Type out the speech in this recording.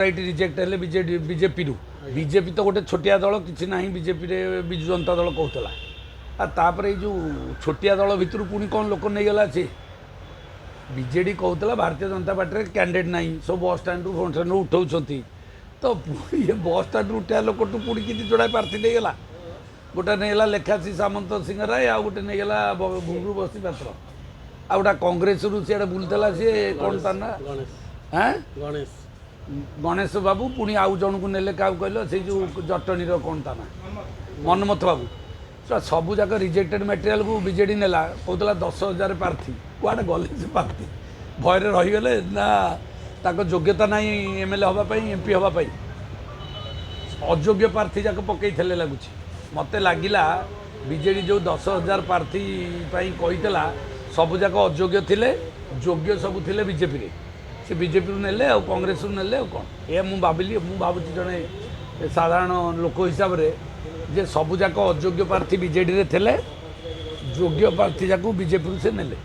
Reject हेले BJP BJP तो गोटे छोटिया दल किसी ना बीजेपी रे विजु जनता दल कहला तापर जो छोटिया दल भितर पुणी कौन लोक नहीं गला सी बीजेडी कहला भारतीय जनता पार्टी कैंडिडेट ना सब बस स्टाण्ड फोन स्टाण्ड उठाऊँ तो ये बस स्टाण्ड उठा लोक पुणी कि जोड़ा प्रार्थी नहीं गला गोटे नहीं लेखासी सामंत सिंह राय आ गोटे नहीं गला भुंगरू बसी पात्र आ गोटा कांग्रेस रु सीआड़े बुलूला सी कौन तार ना हाँ गणेश बाबू पुणी आउ जन को नेले क्या कहल से जो जटनी कौन ता ना मनमथ बाबू सबू जाक रिजेक्टेड मटेरियल को बीजेडी नेला कहला 10,000 प्रार्थी कुआडे गले से प्रार्थी भय रहीगले ना ताको योग्यता ना एमएलए हाँपाई एमपी हाँपाई अयोग्य प्रार्थी जाक पकई लगुच मत लगिला बीजेडी जो 10,000 प्रार्थी कहीला सबू जाक अयोग्य थे योग्य सबू थे बीजेपी से बीजेपी नेले आ कांग्रेस नेले कौन ये मुझे भाविली मुझे भावुँ जड़े साधारण लोक हिसाब से जे सबू जाक अयोग्य प्रार्थी बीजेडी रे थे योग्य प्रार्थी जाक बीजेपी से नेले।